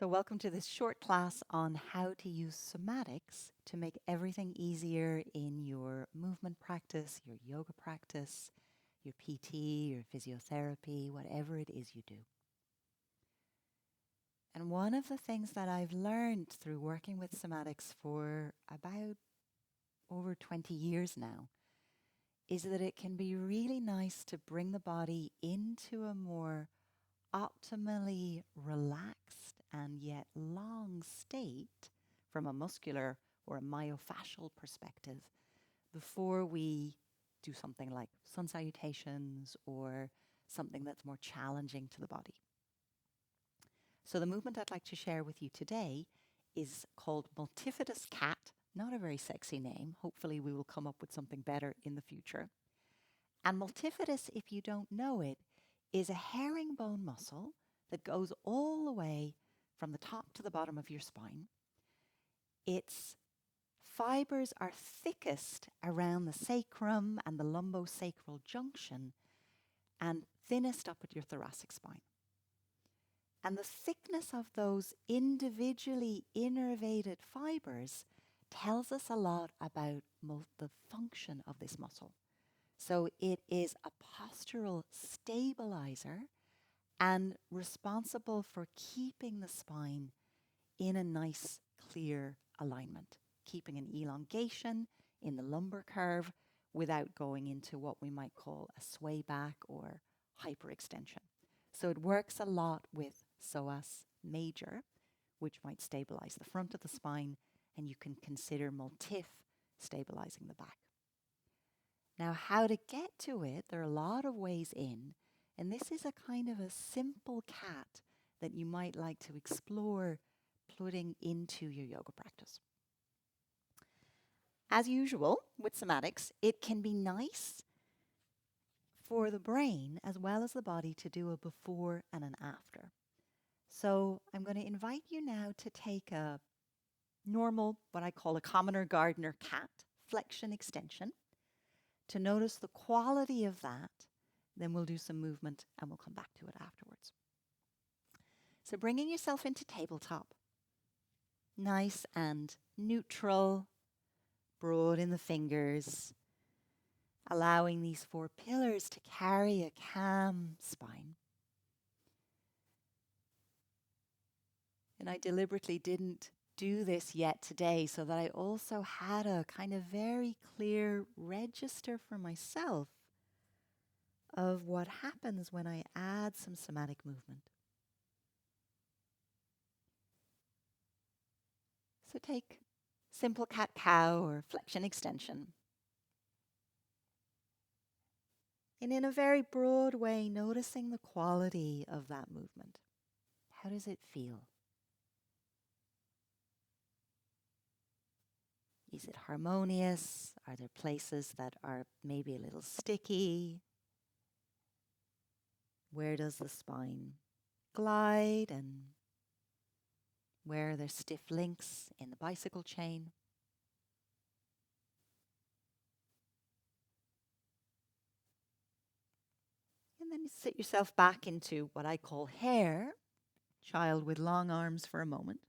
So welcome to this short class on how to use somatics to make everything easier in your movement practice, your yoga practice, your PT, your physiotherapy, whatever it is you do. And one of the things that I've learned through working with somatics for about over 20 years now is that it can be really nice to bring the body into a more optimally relaxed and yet long state from a muscular or a myofascial perspective before we do something like sun salutations or something that's more challenging to the body. So the movement I'd like to share with you today is called multifidus cat. Not a very sexy name. Hopefully we will come up with something better in the future. And multifidus, if you don't know it, is a herringbone muscle that goes all the way from the top to the bottom of your spine. Its fibers are thickest around the sacrum and the lumbosacral junction and thinnest up at your thoracic spine. And the thickness of those individually innervated fibers tells us a lot about the function of this muscle. So it is a postural stabilizer and responsible for keeping the spine in a nice, clear alignment, keeping an elongation in the lumbar curve without going into what we might call a sway back or hyperextension. So it works a lot with psoas major, which might stabilize the front of the spine, and you can consider multif stabilizing the back. Now, how to get to it, there are a lot of ways in, and this is a kind of a simple cat that you might like to explore putting into your yoga practice. As usual with somatics, it can be nice for the brain as well as the body to do a before and an after. So I'm going to invite you now to take a normal, what I call a commoner gardener cat, flexion extension, to notice the quality of that. Then we'll do some movement and we'll come back to it afterwards. So bringing yourself into tabletop, nice and neutral, broad in the fingers, allowing these four pillars to carry a calm spine. And I deliberately didn't do this yet today so that I also had a kind of very clear register for myself of what happens when I add some somatic movement. So take simple cat-cow or flexion extension. And in a very broad way, noticing the quality of that movement. How does it feel? Is it harmonious? Are there places that are maybe a little sticky? Where does the spine glide, and where are there stiff links in the bicycle chain? And then you sit yourself back into what I call hare, child with long arms for a moment.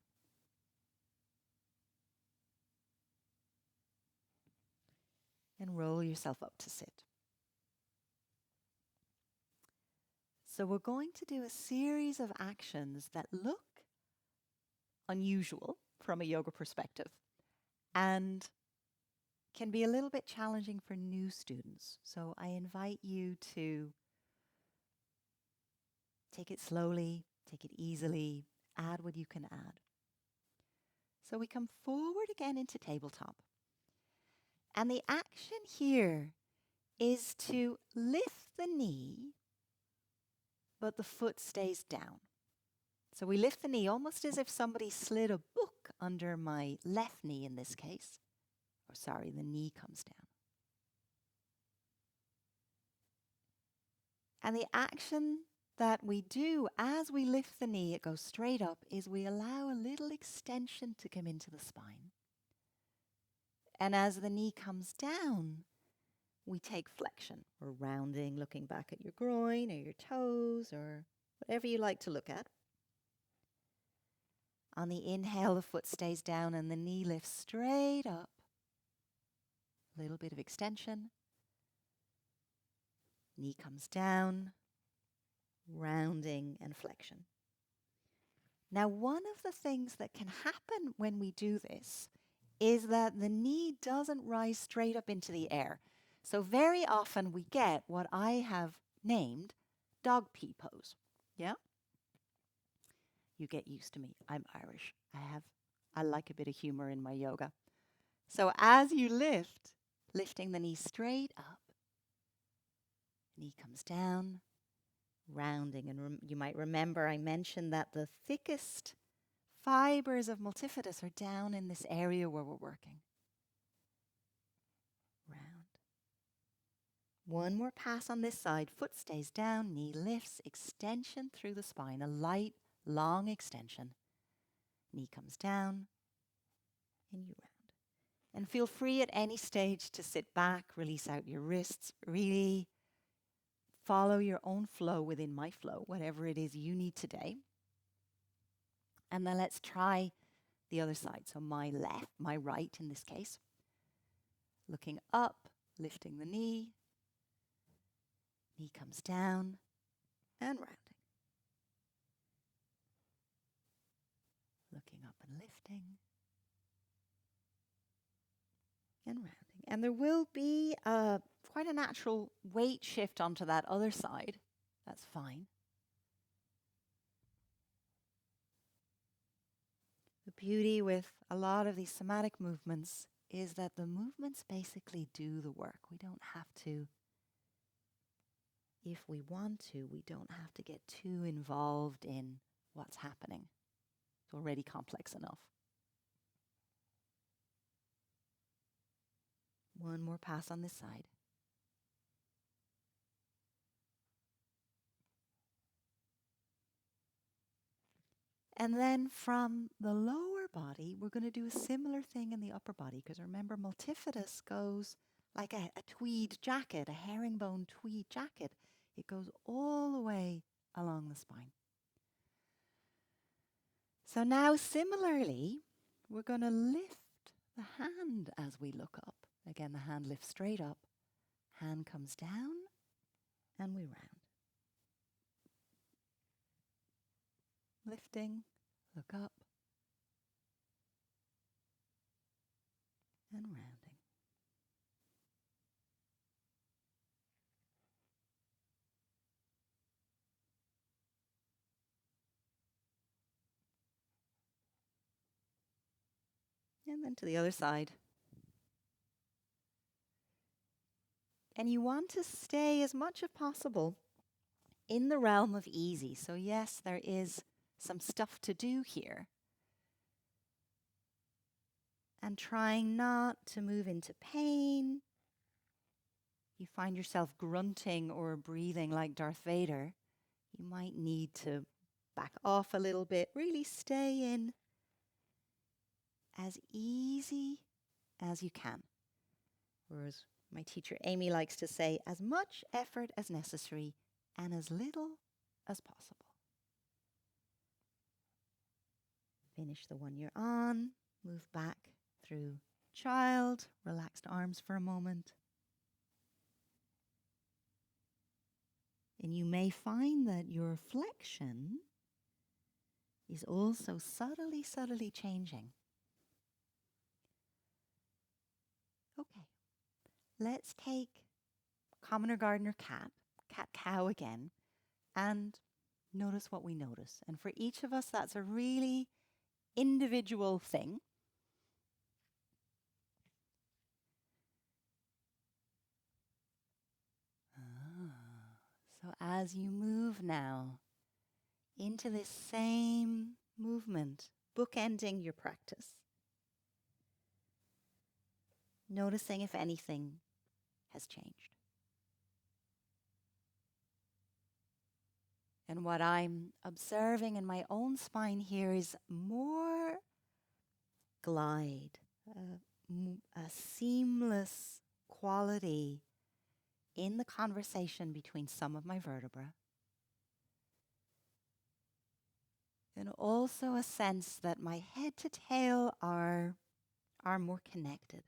And roll yourself up to sit. So we're going to do a series of actions that look unusual from a yoga perspective and can be a little bit challenging for new students. So I invite you to take it slowly, take it easily, add what you can add. So we come forward again into tabletop. And the action here is to lift the knee, but the foot stays down. So we lift the knee almost as if somebody slid a book under my left knee in this case. Or sorry, the knee comes down. And the action that we do as we lift the knee, it goes straight up, is we allow a little extension to come into the spine. And as the knee comes down, we take flexion or rounding, looking back at your groin or your toes or whatever you like to look at. On the inhale, the foot stays down and the knee lifts straight up. A little bit of extension. Knee comes down, rounding and flexion. Now, one of the things that can happen when we do this is that the knee doesn't rise straight up into the air. So very often we get what I have named dog pee pose. Yeah? You get used to me. I'm Irish. I like a bit of humor in my yoga. So as you lift, lifting the knee straight up, knee comes down, rounding. And you might remember I mentioned that the thickest fibers of multifidus are down in this area where we're working. Round. One more pass on this side. Foot stays down, knee lifts, extension through the spine, a light, long extension. Knee comes down, and you round. And feel free at any stage to sit back, release out your wrists, really follow your own flow within my flow, whatever it is you need today. And then let's try the other side. So my left, my right in this case. Looking up, lifting the knee. Knee comes down and rounding. Looking up and lifting. And rounding. And there will be quite a natural weight shift onto that other side. That's fine. The beauty with a lot of these somatic movements is that the movements basically do the work. We don't have to, if we want to, we don't have to get too involved in what's happening. It's already complex enough. One more pass on this side. And then from the lower body, we're going to do a similar thing in the upper body, because remember, multifidus goes like a tweed jacket, a herringbone tweed jacket. It goes all the way along the spine. So now similarly, we're going to lift the hand as we look up. Again, the hand lifts straight up. Hand comes down and we round. Lifting, look up, and rounding. And then to the other side. And you want to stay as much as possible in the realm of easy. So yes, there is some stuff to do here. And trying not to move into pain. You find yourself grunting or breathing like Darth Vader. You might need to back off a little bit. Really stay in as easy as you can. Or as my teacher Amy likes to say, as much effort as necessary and as little as possible. Finish the one you're on. Move back through child. Relaxed arms for a moment. And you may find that your flexion is also subtly changing. Okay, let's take commoner gardener cat, cat-cow again, and notice what we notice. And for each of us, that's a really individual thing. So as you move now into this same movement, bookending your practice, noticing if anything has changed. And what I'm observing in my own spine here is more glide, a seamless quality in the conversation between some of my vertebrae. And also a sense that my head to tail are more connected.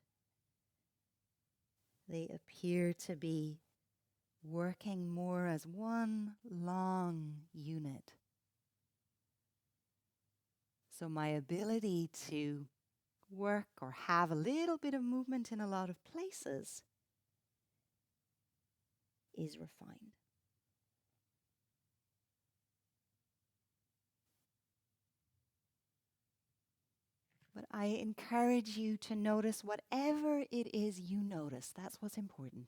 They appear to be working more as one long unit. So my ability to work or have a little bit of movement in a lot of places is refined. But I encourage you to notice whatever it is you notice. That's what's important.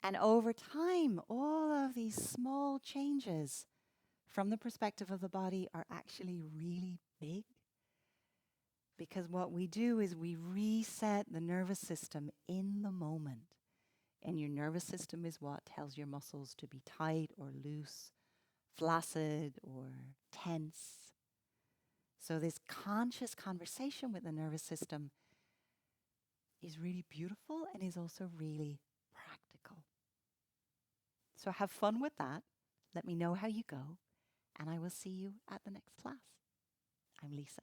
And over time, all of these small changes from the perspective of the body are actually really big. Because what we do is we reset the nervous system in the moment. And your nervous system is what tells your muscles to be tight or loose, flaccid or tense. So this conscious conversation with the nervous system is really beautiful and is also really practical. So have fun with that. Let me know how you go, and I will see you at the next class. I'm Lisa.